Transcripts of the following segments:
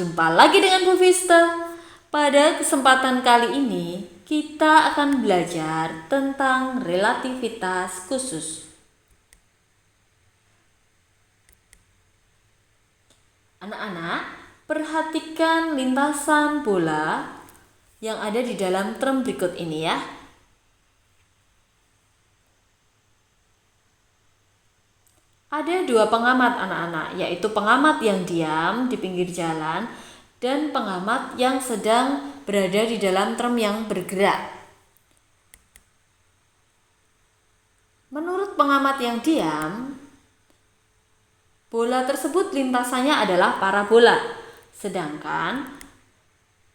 jumpa lagi dengan Bu Vista. Pada kesempatan kali ini, kita akan belajar tentang relativitas khusus. Anak-anak, perhatikan lintasan bola yang ada di dalam term berikut ini ya. Ada dua pengamat anak-anak, yaitu pengamat yang diam di pinggir jalan dan pengamat yang sedang berada di dalam term yang bergerak. Menurut pengamat yang diam, bola tersebut lintasannya adalah parabola. Sedangkan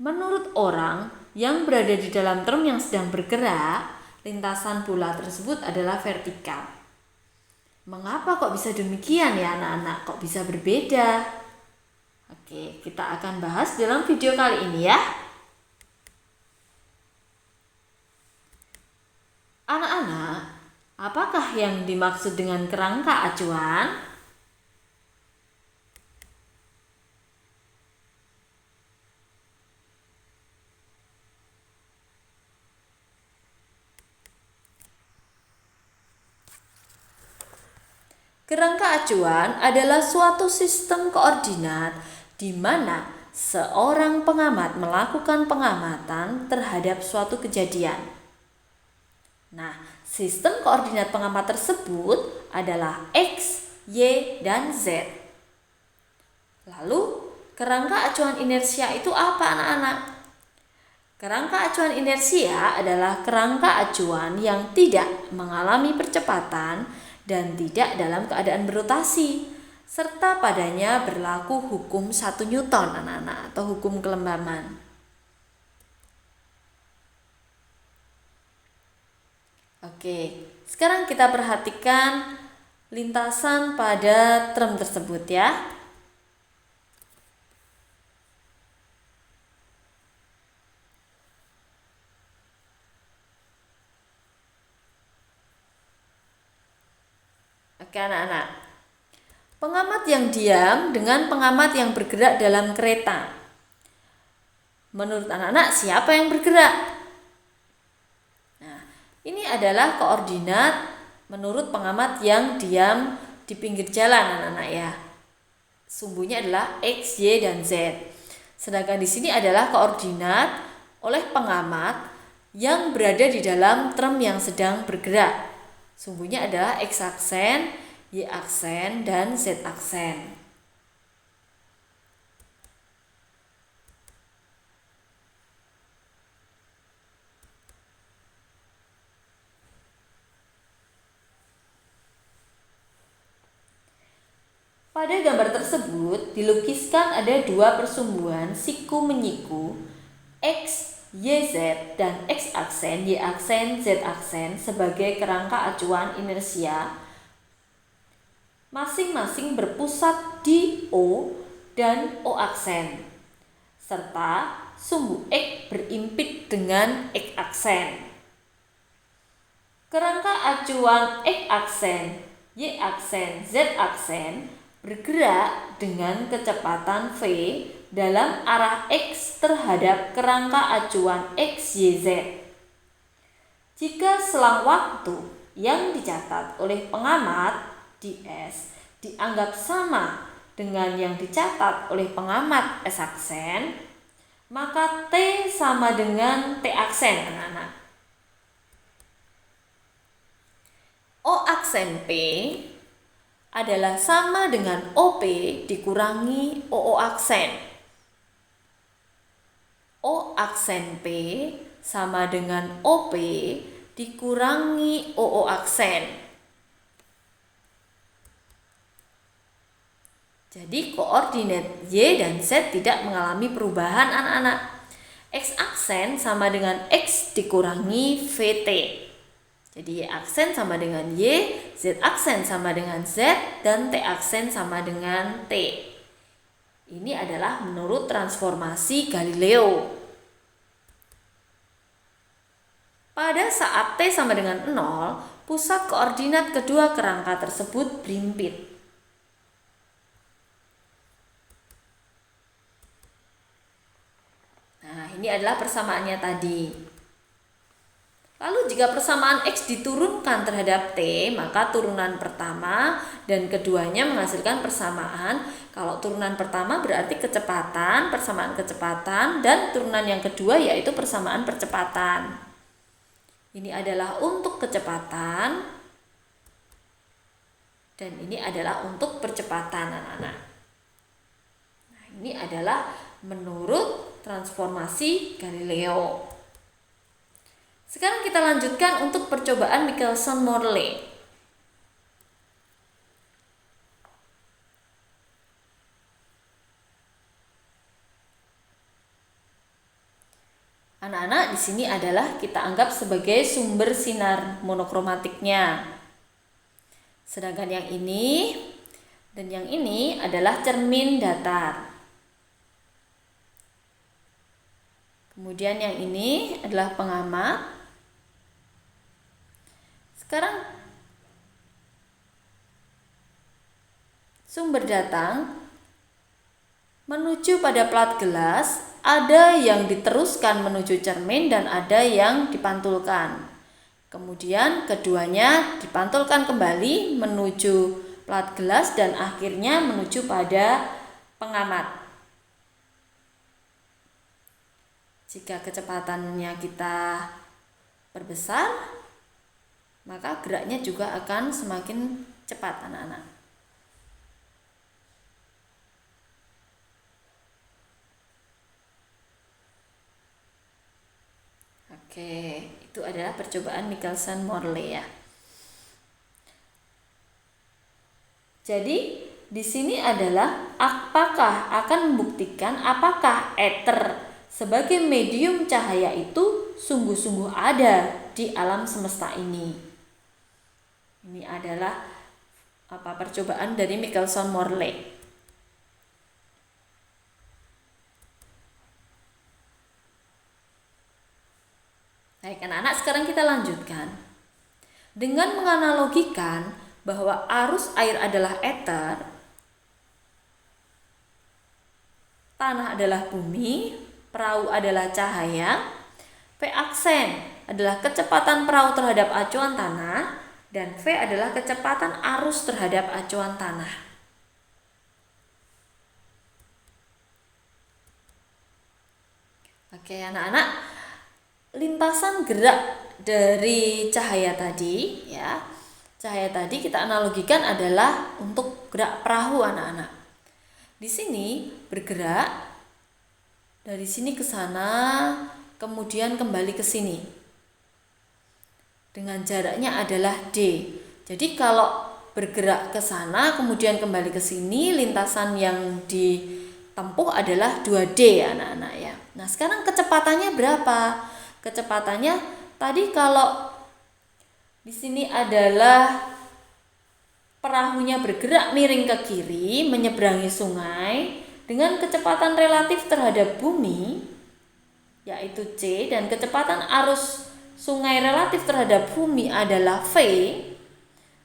menurut orang yang berada di dalam term yang sedang bergerak, lintasan bola tersebut adalah vertikal. Mengapa kok bisa demikian ya anak-anak? Kok bisa berbeda? Oke, kita akan bahas dalam video kali ini ya. Anak-anak, apakah yang dimaksud dengan kerangka acuan? Kerangka acuan adalah suatu sistem koordinat di mana seorang pengamat melakukan pengamatan terhadap suatu kejadian. Nah, sistem koordinat pengamat tersebut adalah X, Y, dan Z. Lalu, kerangka acuan inersia itu apa anak-anak? Kerangka acuan inersia adalah kerangka acuan yang tidak mengalami percepatan dan tidak dalam keadaan berotasi, serta padanya berlaku hukum 1 Newton anak-anak atau hukum kelembaman. Oke, sekarang kita perhatikan lintasan pada term tersebut ya. Oke anak-anak, pengamat yang diam dengan pengamat yang bergerak dalam kereta. Menurut anak-anak siapa yang bergerak? Nah, ini adalah koordinat menurut pengamat yang diam di pinggir jalan anak-anak ya. Sumbunya adalah X, Y, dan Z. Sedangkan di sini adalah koordinat oleh pengamat yang berada di dalam term yang sedang bergerak. Sumbunya adalah X aksen, Y aksen, dan Z aksen. Pada gambar tersebut dilukiskan ada dua persumbuhan siku-menyiku X, YZ, dan X aksen, Y aksen, Z aksen sebagai kerangka acuan inersia masing-masing berpusat di O dan O aksen, serta sumbu X berimpit dengan X aksen. Kerangka acuan X aksen, Y aksen, Z aksen bergerak dengan kecepatan V dalam arah X terhadap kerangka acuan X, Y, Z. Jika selang waktu yang dicatat oleh pengamat ds dianggap sama dengan yang dicatat oleh pengamat S aksen, maka T sama dengan T aksen anak-anak. O aksen P adalah sama dengan OP dikurangi OO aksen. O aksen P sama dengan OP dikurangi OO aksen. Jadi koordinat Y dan Z tidak mengalami perubahan anak-anak. X aksen sama dengan X dikurangi VT. Jadi Y aksen sama dengan Y, Z aksen sama dengan Z, dan T aksen sama dengan T. Ini adalah menurut transformasi Galileo. Pada saat T sama dengan 0, pusat koordinat kedua kerangka tersebut berimpit. ini adalah persamaannya tadi. Lalu jika persamaan X diturunkan terhadap T, maka turunan pertama dan keduanya menghasilkan persamaan. Kalau turunan pertama berarti kecepatan, persamaan kecepatan, dan turunan yang kedua yaitu persamaan percepatan. Ini adalah untuk kecepatan, dan ini adalah untuk percepatan, anak-anak. Nah, ini adalah menurut transformasi Galileo. Sekarang kita lanjutkan untuk percobaan Michelson-Morley. Anak-anak, di sini adalah kita anggap sebagai sumber sinar monokromatiknya. Sedangkan yang ini dan yang ini adalah cermin datar. Kemudian yang ini adalah pengamat. Sekarang sumber datang menuju pada plat gelas, ada yang diteruskan menuju cermin dan ada yang dipantulkan. Kemudian keduanya dipantulkan kembali menuju plat gelas dan akhirnya menuju pada pengamat. Jika kecepatannya kita perbesar, maka geraknya juga akan semakin cepat, anak-anak. Oke, itu adalah percobaan Michelson-Morley ya. Jadi, di sini adalah apakah akan membuktikan apakah ether sebagai medium cahaya itu sungguh-sungguh ada di alam semesta ini. Ini adalah percobaan dari Michelson-Morley. Baik, anak-anak, sekarang kita lanjutkan. Dengan menganalogikan bahwa arus air adalah ether, tanah adalah bumi, perahu adalah cahaya, V aksen adalah kecepatan perahu terhadap acuan tanah, dan V adalah kecepatan arus terhadap acuan tanah. Oke, anak-anak, lintasan gerak dari cahaya tadi ya. Cahaya tadi kita analogikan adalah untuk gerak perahu, anak-anak. Di sini bergerak dari sini ke sana, kemudian kembali ke sini. Dengan jaraknya adalah D. Jadi kalau bergerak ke sana kemudian kembali ke sini, lintasan yang ditempuh adalah 2D, anak-anak ya. Nah, sekarang kecepatannya berapa? Kecepatannya tadi kalau di sini adalah perahunya bergerak miring ke kiri menyeberangi sungai dengan kecepatan relatif terhadap bumi yaitu C, dan kecepatan arus sungai relatif terhadap bumi adalah V,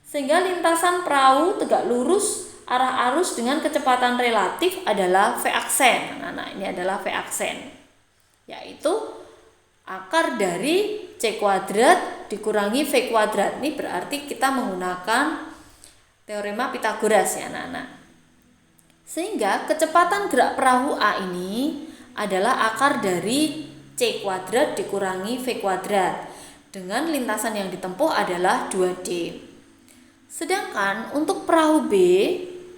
sehingga lintasan perahu tegak lurus arah arus dengan kecepatan relatif adalah V aksen. Nah, ini adalah V aksen, yaitu akar dari C kuadrat dikurangi V kuadrat. Ini berarti kita menggunakan teorema Pythagoras ya, anak-anak. Sehingga kecepatan gerak perahu A ini adalah akar dari C kuadrat dikurangi V kuadrat dengan lintasan yang ditempuh adalah 2D. Sedangkan untuk perahu B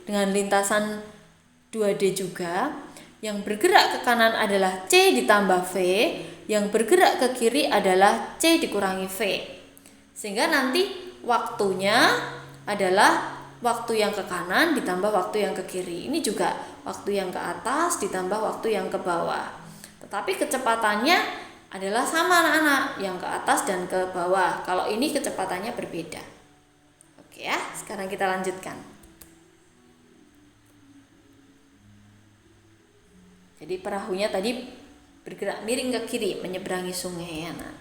dengan lintasan 2D juga, yang bergerak ke kanan adalah C ditambah V, yang bergerak ke kiri adalah C dikurangi V. Sehingga nanti waktunya adalah waktu yang ke kanan ditambah waktu yang ke kiri. Ini juga waktu yang ke atas ditambah waktu yang ke bawah. Tetapi kecepatannya adalah sama, anak-anak, yang ke atas dan ke bawah. Kalau ini kecepatannya berbeda. Oke ya, sekarang kita lanjutkan. Jadi perahunya tadi bergerak miring ke kiri menyeberangi sungai ya, nah.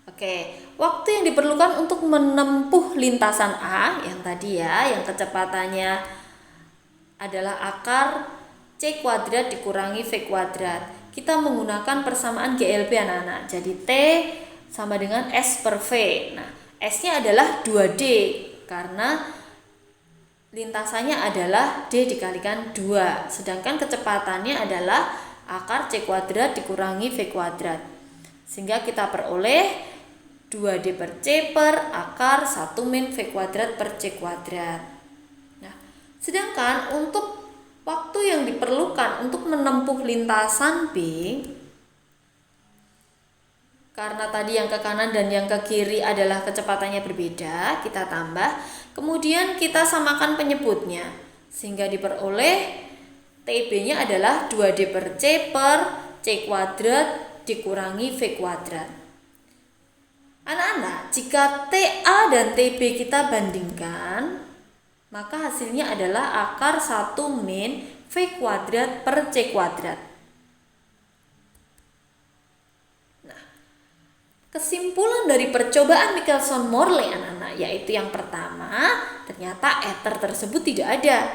Oke, waktu yang diperlukan untuk menempuh lintasan A yang tadi ya, yang kecepatannya adalah akar C kuadrat dikurangi V kuadrat. Kita menggunakan persamaan GLB anak-anak. Jadi T sama dengan S per V. Nah, S-nya adalah 2D karena lintasannya adalah D dikalikan 2. Sedangkan kecepatannya adalah akar C kuadrat dikurangi V kuadrat. Sehingga kita peroleh 2D per C per akar 1 min V kuadrat per C kuadrat. Nah, sedangkan untuk waktu yang diperlukan untuk menempuh lintasan B, karena tadi yang ke kanan dan yang ke kiri adalah kecepatannya berbeda, kita tambah, kemudian kita samakan penyebutnya, sehingga diperoleh TB-nya adalah 2D per C per C kuadrat dikurangi V kuadrat. Anak-anak, jika TA dan TB kita bandingkan, maka hasilnya adalah akar 1 min V kuadrat per C kuadrat. Nah, kesimpulan dari percobaan Michelson-Morley anak-anak yaitu yang pertama, ternyata ether tersebut tidak ada.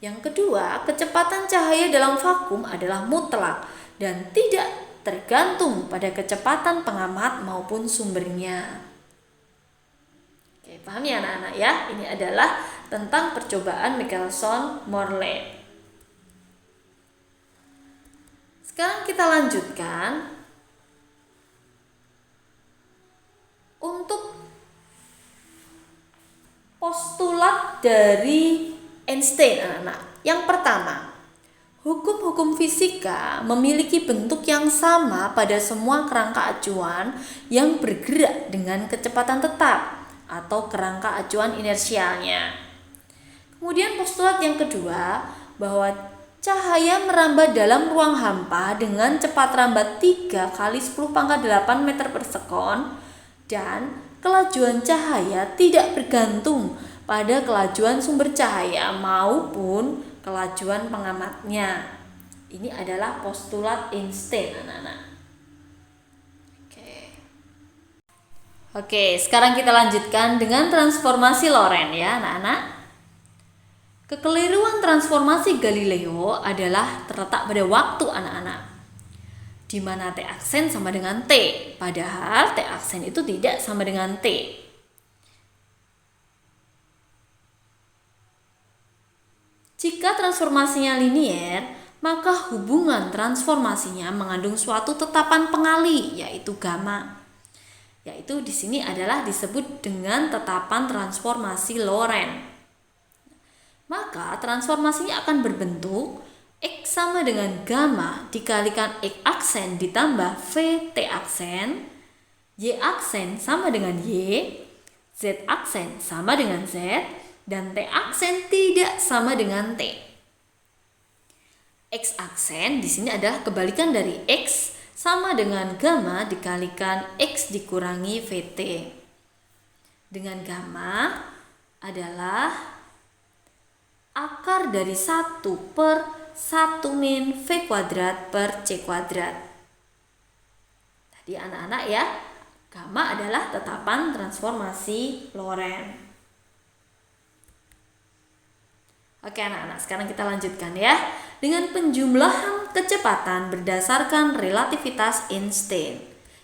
Yang kedua, kecepatan cahaya dalam vakum adalah mutlak dan tidak tergantung pada kecepatan pengamat maupun sumbernya. Oke, paham ya anak-anak ya? Ini adalah tentang percobaan Michelson-Morley. Sekarang kita lanjutkan untuk postulat dari Einstein anak-anak. Yang pertama, hukum-hukum fisika memiliki bentuk yang sama pada semua kerangka acuan yang bergerak dengan kecepatan tetap atau kerangka acuan inersialnya. Kemudian postulat yang kedua, bahwa cahaya merambat dalam ruang hampa dengan cepat rambat 3 kali 10 pangkat 8 meter per sekon dan kelajuan cahaya tidak bergantung pada kelajuan sumber cahaya maupun kelajuan pengamatnya. Ini adalah postulat Einstein anak-anak. Oke, sekarang kita lanjutkan dengan transformasi Lorentz ya anak-anak. Kekeliruan transformasi Galileo adalah terletak pada waktu anak-anak, di mana T aksen sama dengan T, padahal T aksen itu tidak sama dengan T. Jika transformasinya linier, maka hubungan transformasinya mengandung suatu tetapan pengali, yaitu gamma. Yaitu di sini adalah disebut dengan tetapan transformasi Lorentz. Maka transformasinya akan berbentuk X sama dengan gamma dikalikan X aksen ditambah V T aksen, Y aksen sama dengan Y, Z aksen sama dengan Z, dan T aksen tidak sama dengan T. X aksen di sini adalah kebalikan dari X sama dengan gamma dikalikan X dikurangi VT. Dengan gamma adalah akar dari 1 per 1 min V kuadrat per C kuadrat. Tadi anak-anak ya, gamma adalah tetapan transformasi Lorentz. Oke anak-anak, sekarang kita lanjutkan ya. Dengan penjumlahan kecepatan berdasarkan relativitas Einstein,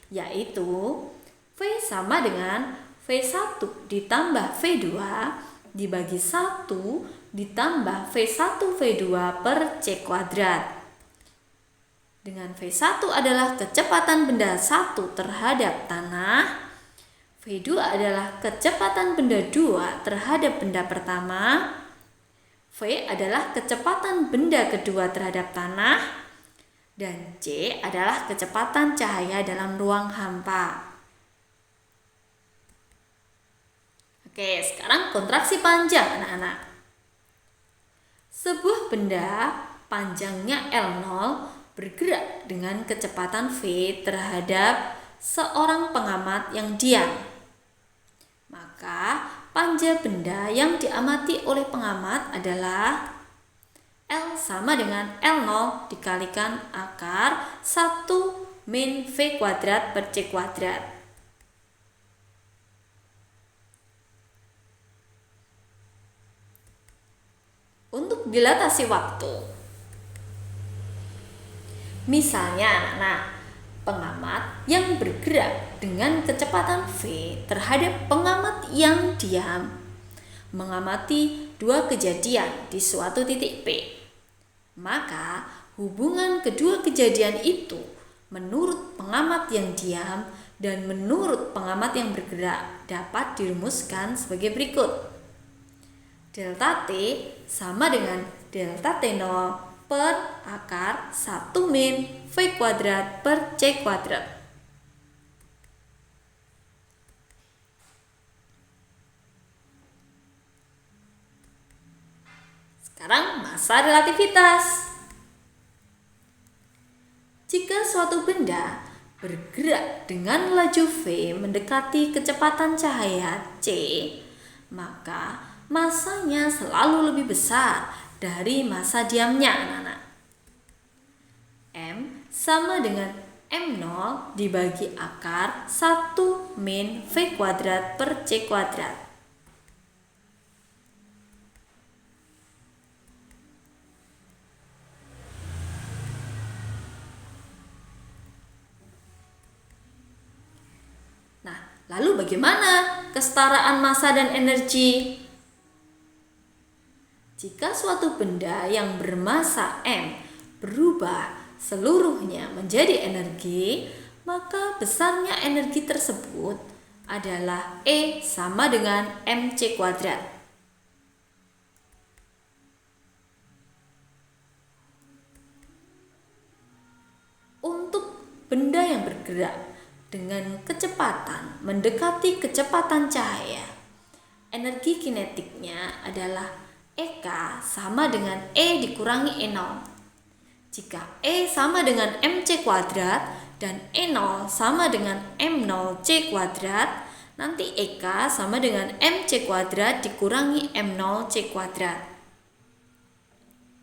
yaitu V sama dengan V1 ditambah V2 dibagi 1 ditambah V1 V2 per C kuadrat. Dengan V1 adalah kecepatan benda 1 terhadap tanah, V2 adalah kecepatan benda 2 terhadap benda pertama, V adalah kecepatan benda kedua terhadap tanah, dan C adalah kecepatan cahaya dalam ruang hampa. Oke, sekarang kontraksi panjang anak-anak. Sebuah benda panjangnya L0 bergerak dengan kecepatan V terhadap seorang pengamat yang diam. Maka panja benda yang diamati oleh pengamat adalah L sama dengan L0 dikalikan akar 1 min V kuadrat per C kuadrat. untuk dilatasi waktu. Misalnya anak-anak, pengamat yang bergerak dengan kecepatan v terhadap pengamat yang diam mengamati dua kejadian di suatu titik P. Maka hubungan kedua kejadian itu menurut pengamat yang diam dan menurut pengamat yang bergerak dapat dirumuskan sebagai berikut. Delta T sama dengan delta T0 per akar 1 min V kuadrat per C kuadrat. Sekarang masa relativitas. Jika suatu benda bergerak dengan laju V mendekati kecepatan cahaya C, maka masanya selalu lebih besar dari massa diamnya anak-anak. M sama dengan M0 dibagi akar 1 min V kuadrat per C kuadrat. Nah, lalu bagaimana kesetaraan massa dan energi? Jika suatu benda yang bermassa M berubah seluruhnya menjadi energi, maka besarnya energi tersebut adalah E sama dengan mc kuadrat. Untuk benda yang bergerak dengan kecepatan mendekati kecepatan cahaya, energi kinetiknya adalah EK sama dengan E dikurangi E0. Jika E sama dengan mc kuadrat dan E0 sama dengan M0c kuadrat, nanti EK sama dengan mc kuadrat dikurangi M0c kuadrat.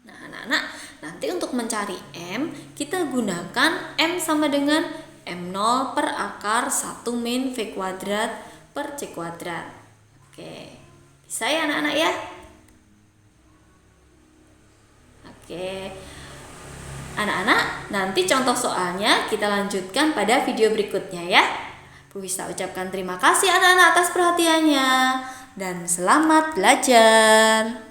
Nah anak-anak, nanti untuk mencari M, kita gunakan M sama dengan M0 per akar 1 min V kuadrat per C kuadrat. Oke, bisa ya anak-anak ya? Oke, anak-anak, nanti contoh soalnya kita lanjutkan pada video berikutnya ya. Bu Wista ucapkan terima kasih anak-anak atas perhatiannya dan selamat belajar.